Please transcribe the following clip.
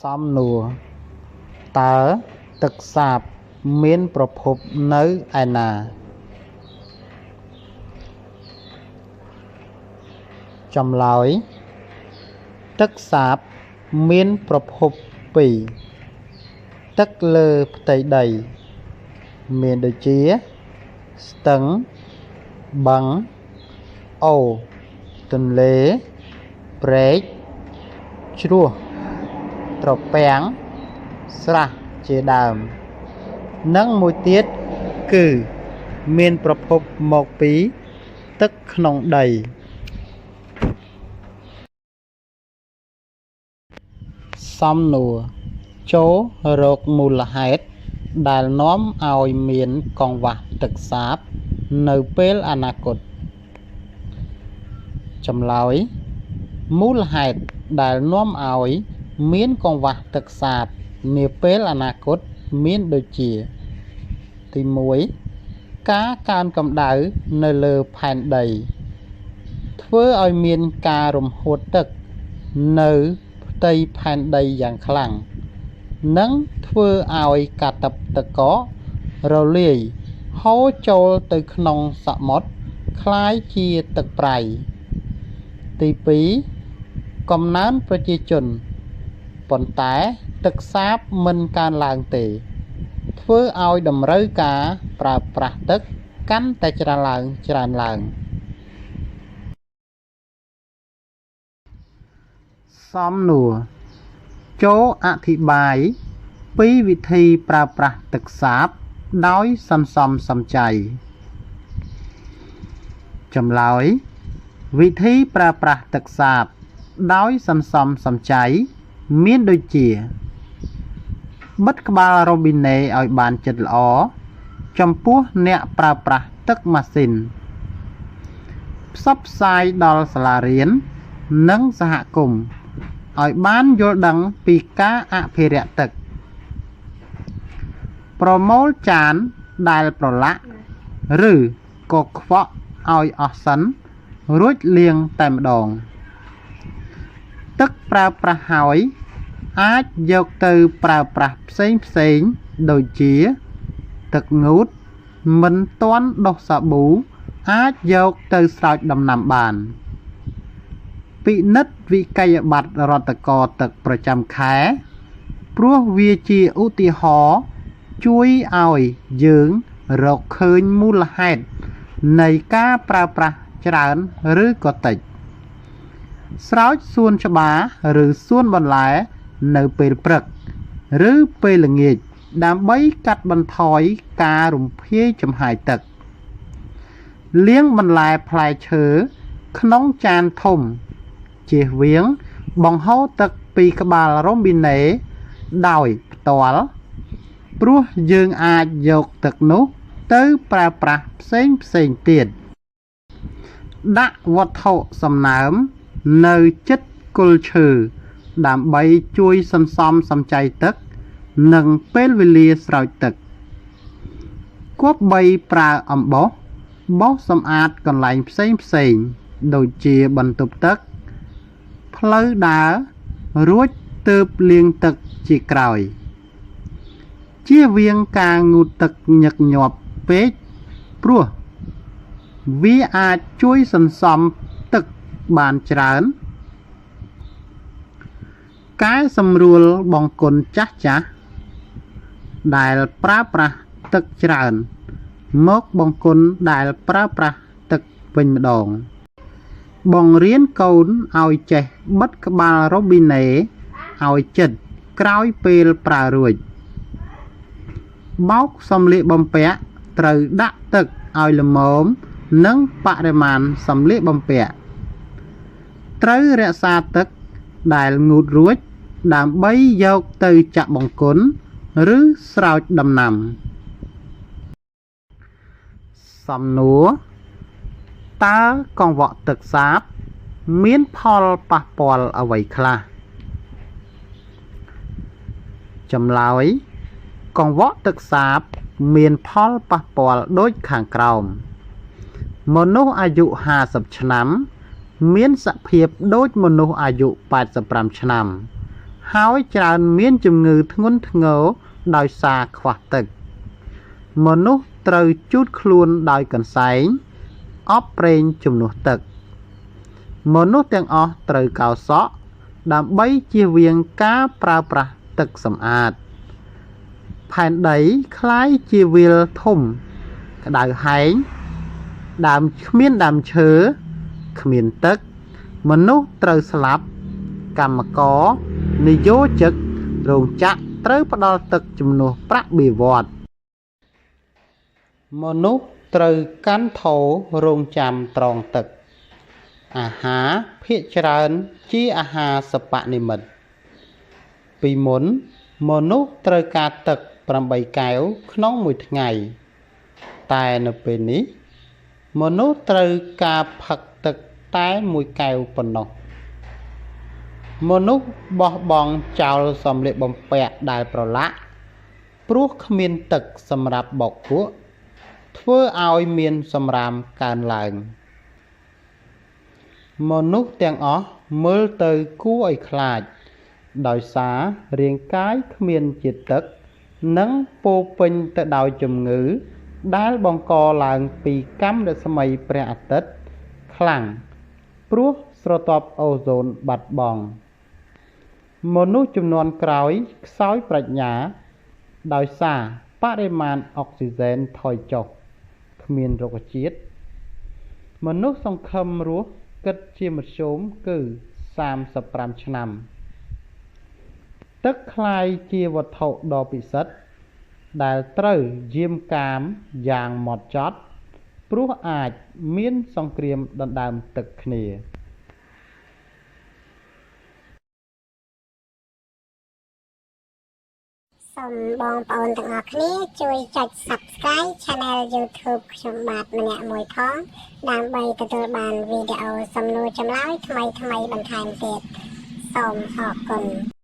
សំណួរតើទឹកសាបមានប្រភពនៅឯណាចម្លើយទឹកសាបមានប្រភពពីរទឹកលើផ្ទៃដីមានដូចជាស្ទឹងបឹងអូរទន្លេព្រែកជ្រោះត្រពាំងស្រះជាដើមនិងមួយទៀតគឺមានប្រភពមកពីទឹកក្នុងដីសំណួរចូលរកមូលហេតុដែលនាំឲ្យមានកង្វះទឹកសាបនៅពេលអនាគតចម្លើយមូលហេតុដែលនាំឲ្យមានកង្វះទឹកសាបនាពេលអនាគតមានដូចជាទី1ការកើនកម្ដៅនៅលើផែនដីធ្វើឲ្យមានការរំហួតទឹកនៅផ្ទៃផែនដីយ៉ាងខ្លាំងនិងធ្វើឲ្យកាតិបទឹកកករលាយហូរចូលទៅក្នុងសមុទ្រคล้ายជាទឹកប្រៃទី2កំណើនប្រជាជនប៉ុន្តែទឹកសាបមិនកើនឡើងទេធ្វើឲ្យតម្រូវការប្រើប្រាស់ទឹកកាន់តែច្រើនឡើងសំណួរចូលអធិប្បាយពីវិធីប្រើប្រាស់ទឹកសាបដោយសន្សំសំចៃចម្លើយវិធីប្រើប្រាស់ទឹកសាបដោយសន្សំសំចៃមានដូចជាបិទក្បាលរ៉ូប៊ីណេឲ្យបានជិតល្អចំពោះអ្នកប្រើប្រាស់ទឹកម៉ាស៊ីនផ្សព្វផ្សាយដល់សាលារៀននិងសហគមន៍ឲ្យបានយល់ដឹងពីការអភិរក្សទឹកប្រមូលចានដែលប្រឡាក់ឬក៏ខ្វក់ឲ្យអស់សិនរួចលាងតែម្ដងទឹកប្រើប្រាស់ហើយអាចយកទៅប្រើប្រាស់ផ្សេងដូចជាទឹកងូតមិនទាន់ដុសសាប៊ូអាចយកទៅស្រោចដំណាំបានពិនិត្យវិក័យប័ត្ររដ្ឋករទឹកប្រចាំខែព្រោះវាជាឧទាហរណ៍ជួយឲ្យយើងរកឃើញមូលហេតុនៃការប្រើប្រាស់ច្រើនឬក៏តិចស្រោចសួនច្បារឬសួនបន្លែនៅពេលព្រឹកឬពេលល្ងាចដើម្បីកាត់បន្ថយការរំភាយចំហាយទឹកលាងបន្លែផ្លែឈើក្នុងចានធំជៀសវាងបង្ហូរទឹកពីក្បាលរ៉ូប៊ីណេដោយផ្ទាល់ព្រោះយើងអាចយកទឹកនោះទៅប្រើប្រាស់ផ្សេងទៀតដាក់វត្ថុសំណើមនៅជិតគល់ឈើដើម្បីជួយសន្សំសំចៃទឹកនិងពេលវេលាស្រោចទឹកគប្បីប្រើអំបោសបោសសម្អាតកន្លែងផ្សេងដូចជាបន្ទប់ទឹកផ្លូវដើររួចទើបលាងទឹកជាក្រោយជៀសវាងការងូតទឹកញឹកញាប់ពេកព្រោះវាអាចជួយសន្សំទឹកបានច្រើនកែសម្រួលបង្គន់ចាស់ដែលប្រើប្រាស់ទឹកច្រើនមកបង្គន់ដែលប្រើប្រាស់ទឹកវិញម្ដងបង្រៀនកូនឲ្យចេះបិទក្បាលរ៉ូប៊ីណេឲ្យជិតក្រោយពេលប្រើរួចបោកសម្លៀកបំពាក់ត្រូវដាក់ទឹកឲ្យល្មមនិងបរិមាណសម្លៀកបំពាក់ត្រូវរក្សាទឹកដែលងូតរួចដើម្បីយកទៅចាក់បង្គន់ឬស្រោចដំណាំសំណួរតើកង្វក់ទឹកសាបមានផលប៉ះពាល់អ្វីខ្លះចម្លើយកង្វក់ទឹកសាបមានផលប៉ះពាល់ដូចខាងក្រោមមនុស្សអាយុ50ឆ្នាំមានសភាពដូចមនុស្សអាយុ85ឆ្នាំ ហើយច្រើនមានជំងឺធ្ងន់ធ្ងរដោយសារខ្វះទឹកមនុស្សត្រូវជូតខ្លួនដោយកន្សែងអបប្រេងជំនួសទឹកមនុស្សទាំងអស់ត្រូវកោរសក់ដើម្បីជៀសវាងការប្រើប្រាស់ទឹកសម្អាតផែនដីคล้ายជាវាលធំក្តៅហែងដើមគ្មានដើមឈើគ្មានទឹកមនុស្សត្រូវស្លាប់កម្មករនិយោជិករោងចក្រត្រូវផ្ដល់ទឹកជំនួសប្រាក់បៀវត្សមនុស្សត្រូវកាន់ថូរងចាំត្រងទឹកអាហារភាគច្រើនជាអាហារសិប្បនិម្មិតពីមុនមនុស្សត្រូវការទឹក8កែវក្នុងមួយថ្ងៃតែនៅពេលនេះមនុស្សត្រូវការផឹកទឹកតែ1កែវប៉ុណ្ណោះមនុស្សបោះបង់ចោលសម្លៀកបំពាក់ដែលប្រឡាក់ព្រោះគ្មានទឹកសម្រាប់បោកគក់ធ្វើឲ្យមានសម្រាមកើនឡើងមនុស្សទាំងអស់មើលទៅគួរឲ្យខ្លាចដោយសាររាងកាយគ្មានជាតិទឹកនិងពោរពេញទៅដោយជំងឺដែលបង្កឡើងពីកាំរស្មីព្រះអាទិត្យខ្លាំងព្រោះស្រទាប់អូโซនបាត់បង់មនុស្សជំនាន់ក្រោយខ្សោយប្រាជ្ញាដោយសារបរិមាណអុកស៊ីហ្សែនថយចុះគ្មានរុក្ខជាតិមនុស្សសង្ឃឹមរស់គិតជាមធ្យមគឺ35ឆ្នាំទឹកคล้ายជាវត្ថុដ៏ពិសិដ្ឋដែលត្រូវយាមកាមយ៉ាងហ្មត់ចត់ព្រោះអាចមានសង្គ្រាមដណ្ដើមទឹកគ្នាសូមបងប្អូនទាំងអស់គ្នាជួយចុច Subscribe Channel YouTube ខ្ញុំបាទម្នាក់មួយផងដើម្បីទទួលបានវីដេអូសំណួរចម្លើយថ្មីៗបន្ថែមទៀតសូមអរគុណ